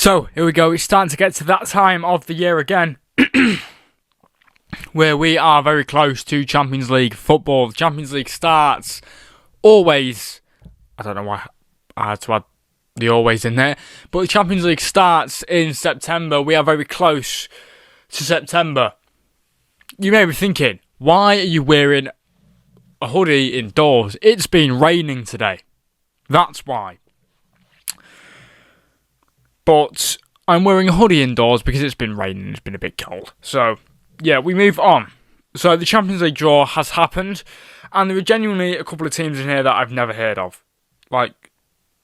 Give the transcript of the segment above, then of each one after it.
So, here we go. It's starting to get to that time of the year again where we are very close to Champions League football. The Champions League starts always. I don't know why I had to add the always in there. But the Champions League starts in September. We are very close to September. You may be thinking, why are you wearing a hoodie indoors? It's been raining today. That's why. But I'm wearing a hoodie indoors because it's been raining. It's been a bit cold. So, yeah, we move on. So, the Champions League draw has happened. And there are genuinely a couple of teams in here that I've never heard of. Like,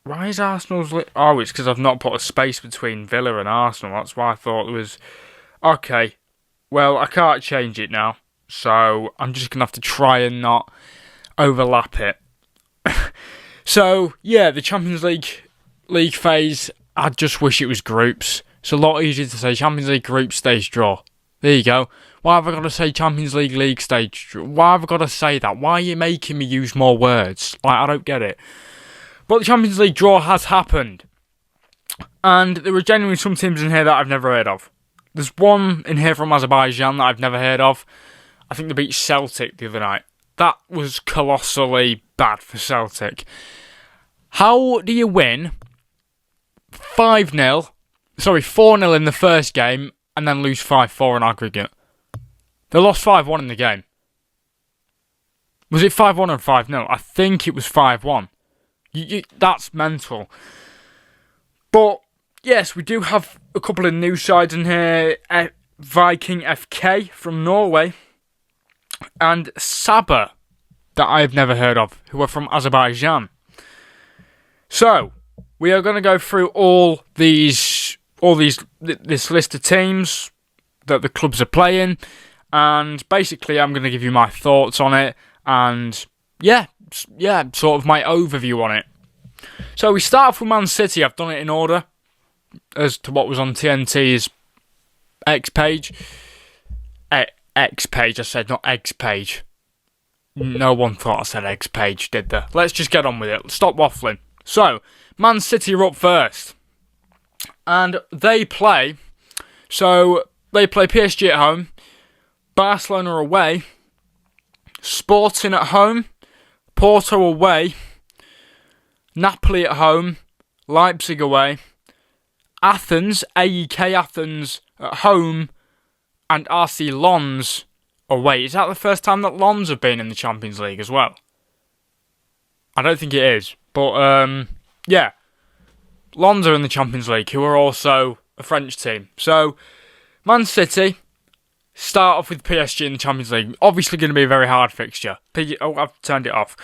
why is Arsenal's... Oh, it's because I've not put a space between Villa and Arsenal. That's why I thought it was... Okay, well, I can't change it now. So, I'm just going to have to try and not overlap it. So, yeah, the Champions League phase... I just wish it was groups. It's a lot easier to say Champions League group stage draw. There you go. Why have I got to say Champions League stage draw? Why have I got to say that? Why are you making me use more words? Like, I don't get it. But the Champions League draw has happened. And there are genuinely some teams in here that I've never heard of. There's one in here from Azerbaijan that I've never heard of. I think they beat Celtic the other night. That was colossally bad for Celtic. How do you win 4-0 in the first game and then lose 5-4 in aggregate? They lost 5-1 in the game. Was it 5-1 or 5-0? I think it was 5-1. That's mental. But, yes, we do have a couple of new sides in here. Viking FK from Norway and Saba, that I've never heard of, who are from Azerbaijan. So, we are going to go through this list of teams that the clubs are playing, and basically I'm going to give you my thoughts on it, and yeah, sort of my overview on it. So we start off with Man City. I've done it in order as to what was on TNT's X page. X page, I said, not X page. No one thought I said X page, did they? Let's just get on with it. Stop waffling. So, Man City are up first. And they play PSG at home, Barcelona away, Sporting at home, Porto away, Napoli at home, Leipzig away, Athens, AEK Athens at home, and RC Lens away. Is that the first time that Lens have been in the Champions League as well? I don't think it is. But, yeah, Lens are in the Champions League, who are also a French team. So, Man City start off with PSG in the Champions League. Obviously going to be a very hard fixture. I've turned it off.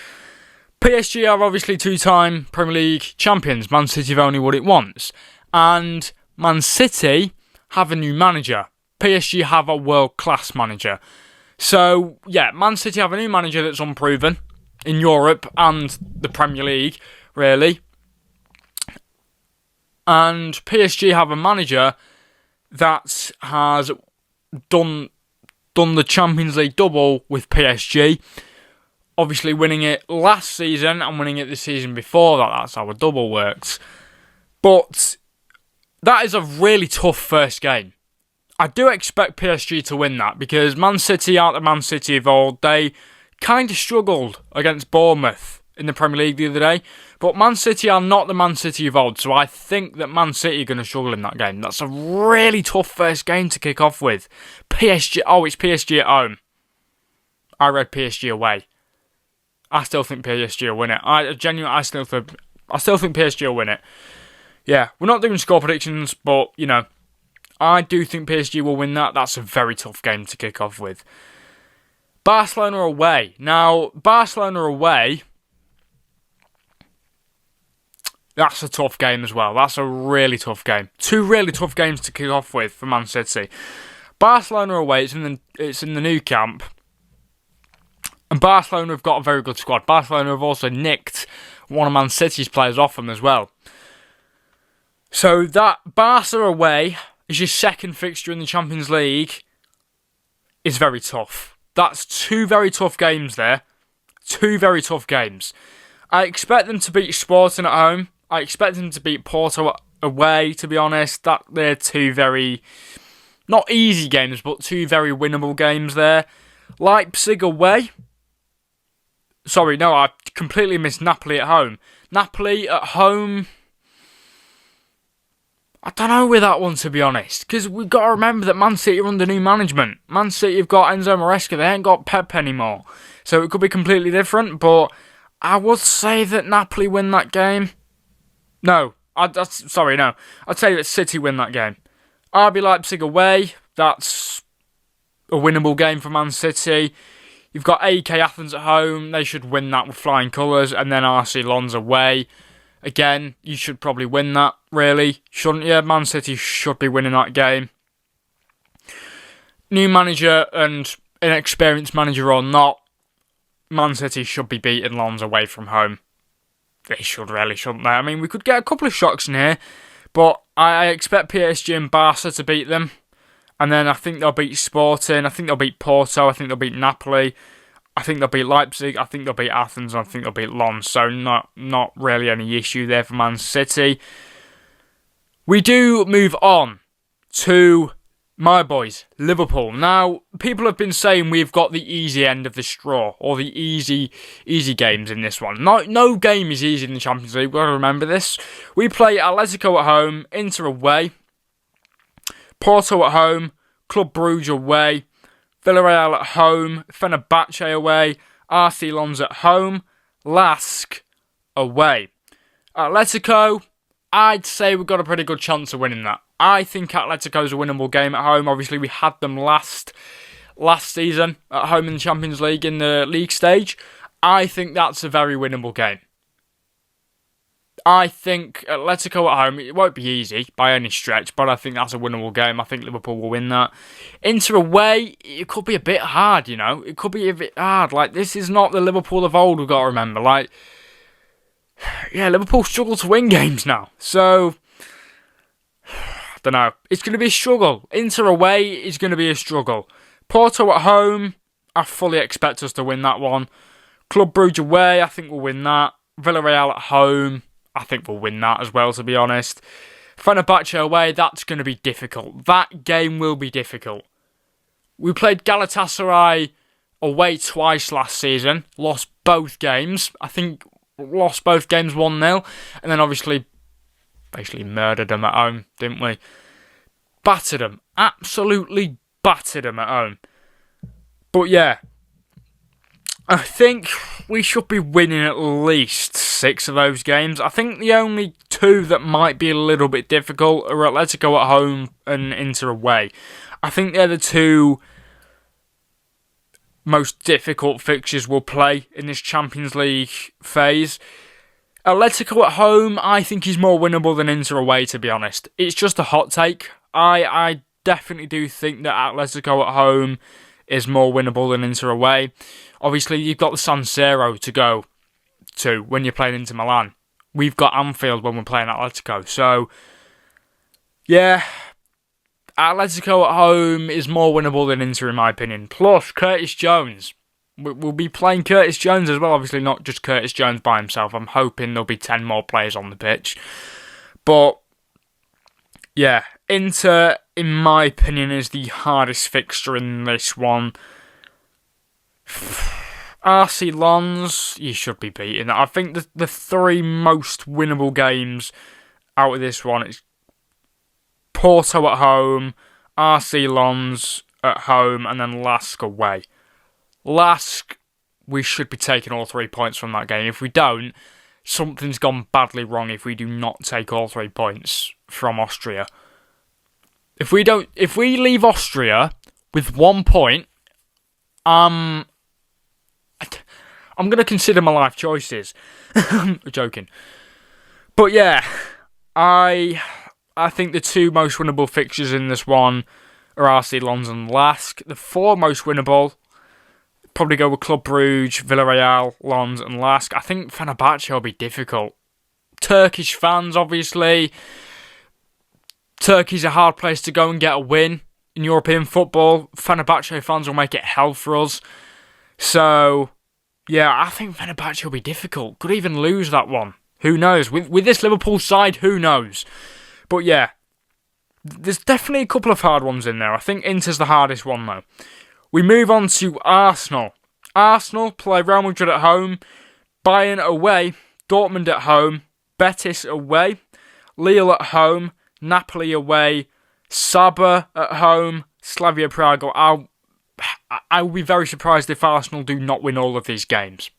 PSG are obviously two-time Premier League champions. Man City have only won it once. And Man City have a new manager. PSG have a world-class manager. So, yeah, Man City have a new manager that's unproven in Europe and the Premier League, really. And PSG have a manager that has done the Champions League double with PSG. Obviously winning it last season and winning it the season before that. That's how a double works. But that is a really tough first game. I do expect PSG to win that because Man City aren't the Man City of old. They kind of struggled against Bournemouth in the Premier League the other day. But Man City are not the Man City of old. So I think that Man City are going to struggle in that game. That's a really tough first game to kick off with. PSG. Oh, it's PSG at home. I read PSG away. I still think PSG will win it. I still think PSG will win it. Yeah, we're not doing score predictions, but, you know, I do think PSG will win that. That's a very tough game to kick off with. Barcelona away. Now, Barcelona away, that's a tough game as well. That's a really tough game. Two really tough games to kick off with for Man City. Barcelona away, it's in the Nou Camp. And Barcelona have got a very good squad. Barcelona have also nicked one of Man City's players off them as well. So that Barca away is your second fixture in the Champions League is very tough. That's two very tough games there. Two very tough games. I expect them to beat Sporting at home. I expect them to beat Porto away, to be honest. That they're two very, not easy games, but two very winnable games there. Leipzig away. Sorry, no, I completely missed Napoli at home. Napoli at home, I don't know with that one, to be honest, because we've got to remember that Man City are under new management. Man City have got Enzo Maresca, they ain't got Pep anymore. So it could be completely different, but I would say that Napoli win that game. No, I'd say that City win that game. RB Leipzig away, that's a winnable game for Man City. You've got AEK Athens at home, they should win that with flying colours, and then RC Lens away. Again, you should probably win that, really, shouldn't you? Man City should be winning that game. New manager and inexperienced manager or not, Man City should be beating Lens away from home. They should really, shouldn't they? I mean, we could get a couple of shocks in here, but I expect PSG and Barca to beat them. And then I think they'll beat Sporting, I think they'll beat Porto, I think they'll beat Napoli, I think they'll beat Leipzig, I think they'll beat Athens, and I think they'll beat Lens. So not really any issue there for Man City. We do move on to my boys, Liverpool. Now, people have been saying we've got the easy end of the straw, or the easy games in this one. No game is easy in the Champions League, we've got to remember this. We play Atletico at home, Inter away, Porto at home, Club Brugge away, Villarreal at home, Fenerbahce away, RC Lens at home, Lask away. Atletico, I'd say we've got a pretty good chance of winning that. I think Atletico's a winnable game at home. Obviously, we had them last season at home in the Champions League in the league stage. I think that's a very winnable game. I think Atletico at home, it won't be easy by any stretch, but I think that's a winnable game. I think Liverpool will win that. Inter away, it could be a bit hard, you know. It could be a bit hard. Like, this is not the Liverpool of old, we've got to remember. Like, yeah, Liverpool struggle to win games now. So, I don't know. It's going to be a struggle. Inter away is going to be a struggle. Porto at home, I fully expect us to win that one. Club Brugge away, I think we'll win that. Villarreal at home, I think we'll win that as well, to be honest. Fenerbahce away, that's going to be difficult. That game will be difficult. We played Galatasaray away twice last season. Lost both games. I think lost both games 1-0. And then obviously, basically murdered them at home, didn't we? Battered them. Absolutely battered them at home. But yeah, I think we should be winning at least 6 of those games. I think the only 2 that might be a little bit difficult are Atletico at home and Inter away. I think they're the 2 most difficult fixtures we'll play in this Champions League phase. Atletico at home, I think is more winnable than Inter away, to be honest. It's just a hot take. I definitely do think that Atletico at home is more winnable than Inter away. Obviously, you've got the San Siro to go to when you're playing Inter Milan. We've got Anfield when we're playing Atletico. So, yeah, Atletico at home is more winnable than Inter, in my opinion. Plus, Curtis Jones. We'll be playing Curtis Jones as well. Obviously, not just Curtis Jones by himself. I'm hoping there'll be 10 more players on the pitch. But, yeah, Inter, in my opinion, is the hardest fixture in this one. RC Lens, you should be beating. I think the 3 most winnable games out of this one is Porto at home, RC Lens at home, and then Lask away. Lask, we should be taking all 3 points from that game. If we don't, something's gone badly wrong if we do not take all 3 points from Austria. If we leave Austria with 1 point, I'm going to consider my life choices. I'm joking. But yeah, I think the 2 most winnable fixtures in this one are RC Lens and Lask. The 4 most winnable, probably go with Club Brugge, Villarreal, Lens and Lask. I think Fenerbahce will be difficult. Turkish fans, obviously. Turkey's a hard place to go and get a win in European football. Fenerbahce fans will make it hell for us. So, yeah, I think Fenerbahce will be difficult. Could even lose that one. Who knows? With this Liverpool side, who knows? But yeah, there's definitely a couple of hard ones in there. I think Inter's the hardest one though. We move on to Arsenal. Arsenal play Real Madrid at home, Bayern away, Dortmund at home, Betis away, Lille at home, Napoli away, Saba at home, Slavia Prague. I will be very surprised if Arsenal do not win all of these games.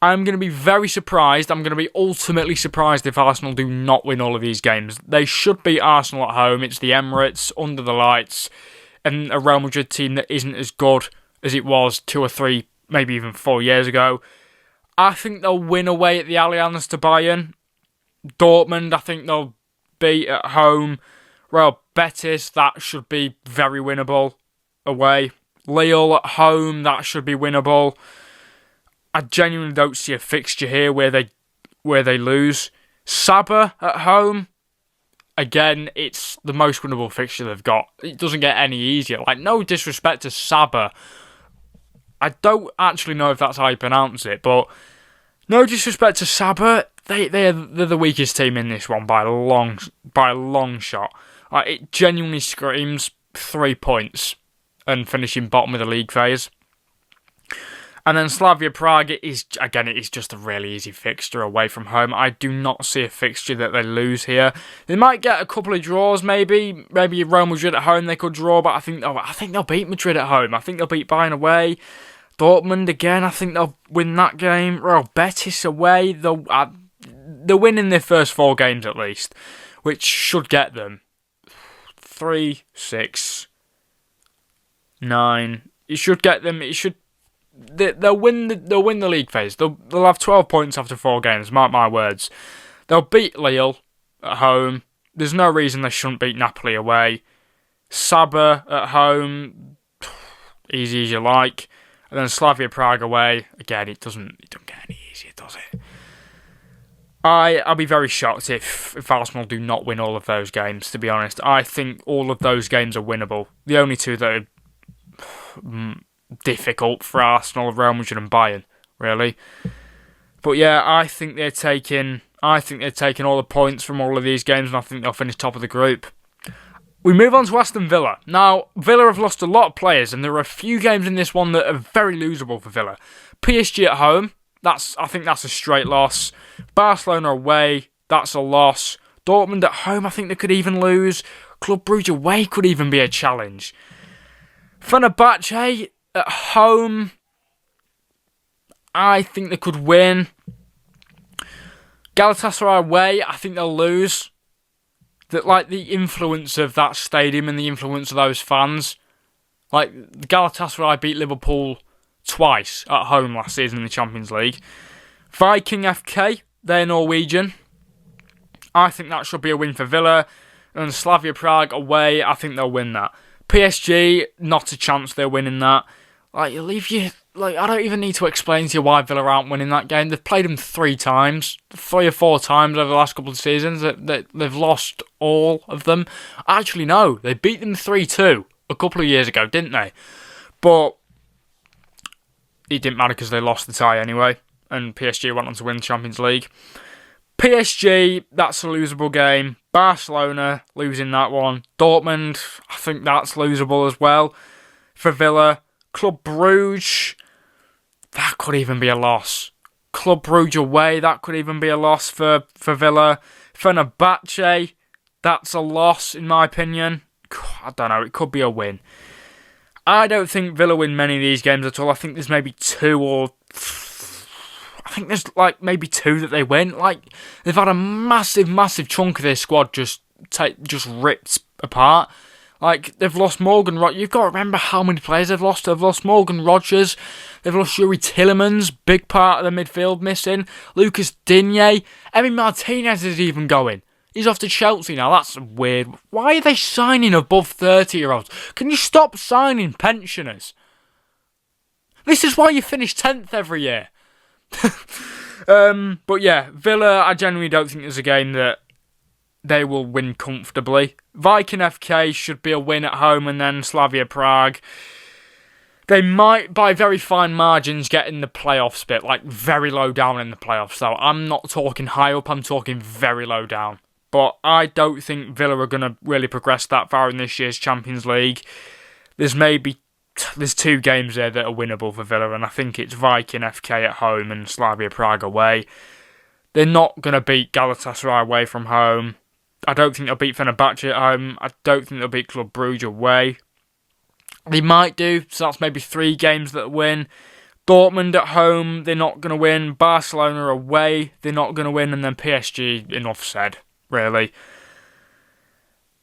I'm going to be very surprised. I'm going to be ultimately surprised if Arsenal do not win all of these games. They should beat Arsenal at home. It's the Emirates, under the lights, and a Real Madrid team that isn't as good as it was 2 or 3, maybe even 4 years ago. I think they'll win away at the Allianz to Bayern. Dortmund, I think they'll beat at home. Real Betis, that should be very winnable away. Lille at home, that should be winnable. I genuinely don't see a fixture here where they lose. Saba at home, again, it's the most winnable fixture they've got. It doesn't get any easier. Like, no disrespect to Saba. I don't actually know if that's how you pronounce it, but no disrespect to Saba. They're the weakest team in this one by a long shot. Like, it genuinely screams 3 points and finishing bottom of the league phase. And then Slavia Prague it is just a really easy fixture away from home. I do not see a fixture that they lose here. They might get a couple of draws, maybe Real Madrid at home they could draw, but I think they'll beat Madrid at home. I think they'll beat Bayern away. Dortmund again, I think they'll win that game. Real Betis away, they'll win in their first 4 games at least, which should get them 3, 6, 9. It should get them. They'll win the league phase. They'll have 12 points after 4 games. Mark my words. They'll beat Lille at home. There's no reason they shouldn't beat Napoli away. Saba at home, easy as you like. And then Slavia Prague away. Again, it doesn't get any easier, does it? I'll be very shocked if Arsenal do not win all of those games, to be honest. I think all of those games are winnable. The only 2 that are difficult for Arsenal are Real Madrid and Bayern, really. But yeah, I think they're taking all the points from all of these games, and I think they'll finish top of the group. We move on to Aston Villa. Now, Villa have lost a lot of players, and there are a few games in this one that are very losable for Villa. PSG at home, I think that's a straight loss. Barcelona away, that's a loss. Dortmund at home, I think they could even lose. Club Brugge away could even be a challenge. Fenerbahce at home, I think they could win. Galatasaray away, I think they'll lose. The influence of that stadium and the influence of those fans. Like, Galatasaray beat Liverpool twice at home last season in the Champions League. Viking FK, they're Norwegian. I think that should be a win for Villa. And Slavia Prague away, I think they'll win that. PSG, not a chance they're winning that. I don't even need to explain to you why Villa aren't winning that game. They've played them 3 times, 3 or 4 times over the last couple of seasons. They've lost all of them. Actually, no, they beat them 3-2 a couple of years ago, didn't they? But it didn't matter because they lost the tie anyway, and PSG went on to win the Champions League. PSG, that's a losable game. Barcelona, losing that one. Dortmund, I think that's losable as well for Villa. Club Brugge, that could even be a loss. Club Brugge away, that could even be a loss for Villa. Fenerbahce, that's a loss in my opinion. I don't know, it could be a win. I don't think Villa win many of these games at all. I think there's maybe 2 maybe 2 that they win. Like, they've had a massive chunk of their squad just ripped apart. Like, they've lost Morgan Rogers. You've got to remember how many players they've lost. They've lost Morgan Rogers. They've lost Yuri Tillemans, big part of the midfield missing. Lucas Digne. Emi Martinez is even going. He's off to Chelsea now. That's weird. Why are they signing above 30-year-olds? Can you stop signing pensioners? This is why you finish 10th every year. But yeah, Villa, I genuinely don't think there's a game that they will win comfortably. Viking FK should be a win at home, and then Slavia Prague. They might, by very fine margins, get in the playoffs bit, like very low down in the playoffs. So I'm not talking high up, I'm talking very low down. but I don't think Villa are going to really progress that far in this year's Champions League. There's 2 games there that are winnable for Villa, and I think it's Viking FK at home and Slavia Prague away. They're not going to beat Galatasaray away from home. I don't think they'll beat Fenerbahce at home. I don't think they'll beat Club Brugge away. They might do, so that's maybe 3 games that win. Dortmund at home, they're not going to win. Barcelona away, they're not going to win. And then PSG, enough said, really.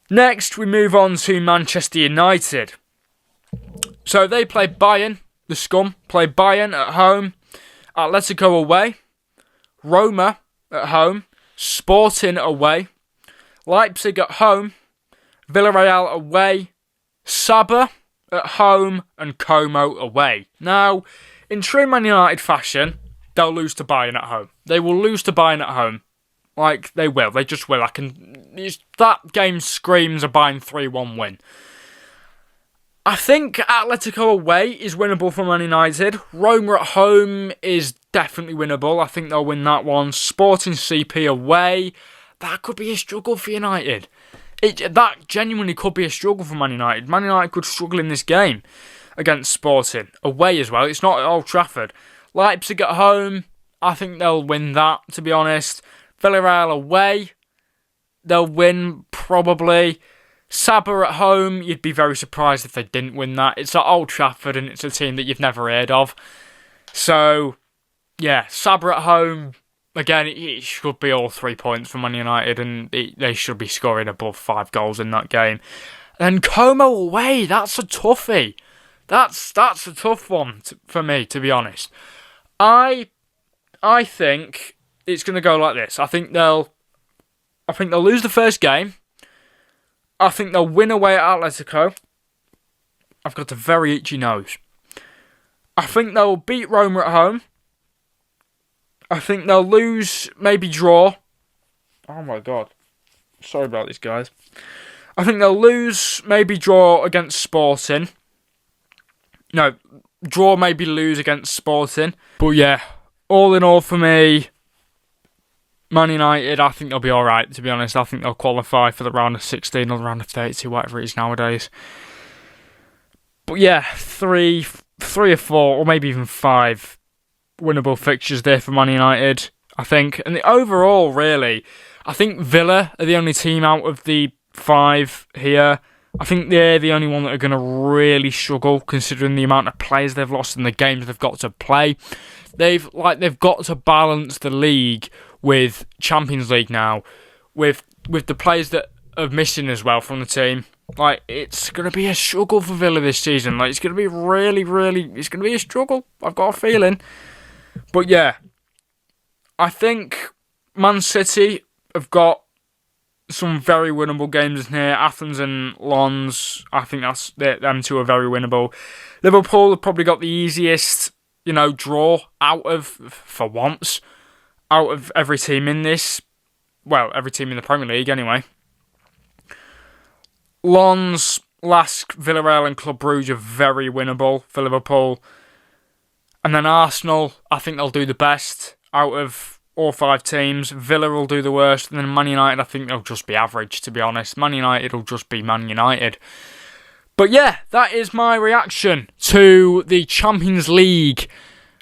Next, we move on to Manchester United. So they play Bayern, the scum, play Bayern at home. Atletico away. Roma at home. Sporting away. Leipzig at home. Villarreal away. Sabah at home. And Como away. Now, in true Man United fashion, they'll lose to Bayern at home. They will lose to Bayern at home. Like, they will. They just will. That game screams a Bayern 3-1 win. I think Atletico away is winnable for Man United. Roma at home is definitely winnable. I think they'll win that one. Sporting CP away, that could be a struggle for United. That genuinely could be a struggle for Man United. Man United could struggle in this game against Sporting. Away as well. It's not at Old Trafford. Leipzig at home, I think they'll win that, to be honest. Villarreal away, they'll win probably. Sabah at home, you'd be very surprised if they didn't win that. It's at Old Trafford and it's a team that you've never heard of. So, yeah, Sabah at home, again, it should be all 3 points for Man United and they should be scoring above 5 goals in that game. And Como away, that's a toughie. That's a tough one for me, to be honest. I think it's going to go like this. I think they'll lose the first game. I think they'll win away at Atletico. I've got a very itchy nose. I think they'll beat Roma at home. I think they'll lose, maybe draw. Oh my god. Sorry about this, guys. I think they'll lose, maybe draw against Sporting. No, draw, maybe lose against Sporting. But yeah, all in all for me, Man United, I think they'll be alright, to be honest. I think they'll qualify for the round of 16 or the round of 32, whatever it is nowadays. But yeah, 3 or 4, or maybe even 5 winnable fixtures there for Man United, I think. And the overall, really, I think Villa are the only team out of the 5 here. I think they're the only one that are going to really struggle, considering the amount of players they've lost and the games they've got to play. They've got to balance the league with Champions League now, with the players that are missing as well from the team. Like, it's going to be a struggle for Villa this season. Like, it's going to be it's going to be a struggle. I've got a feeling. But yeah, I think Man City have got some very winnable games in here. Athens and Lens, I think them 2 are very winnable. Liverpool have probably got the easiest, draw for once, out of every team in this. Well, every team in the Premier League anyway. Lens, Lask, Villarreal and Club Brugge are very winnable for Liverpool. And then Arsenal, I think they'll do the best out of all 5 teams. Villa will do the worst. And then Man United, I think they'll just be average, to be honest. Man United will just be Man United. But yeah, that is my reaction to the Champions League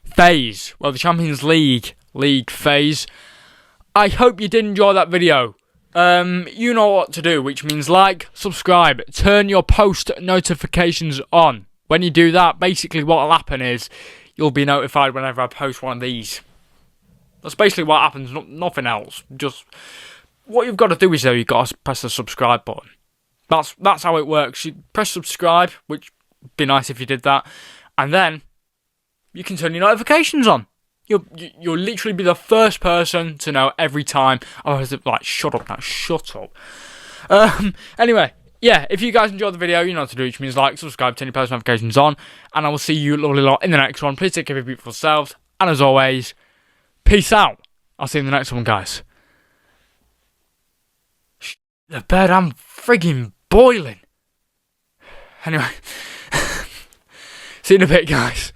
phase. Well, the Champions League phase. I hope you did enjoy that video. You know what to do, which means like, subscribe, turn your post notifications on. When you do that, basically what will happen is you'll be notified whenever I post one of these. That's basically what happens, nothing else. Just what you've got to do is you've got to press the subscribe button. That's how it works. You press subscribe, which would be nice if you did that, and then you can turn your notifications on. You'll literally be the first person to know every time. I was like, shut up now, shut up. Anyway, yeah, if you guys enjoyed the video, you know what to do, which means like, subscribe, turn your post notifications on, and I will see you lovely lot in the next one. Please take care of your beautiful selves, and as always, peace out. I'll see you in the next one, guys. The bed, I'm frigging boiling. Anyway, see you in a bit, guys.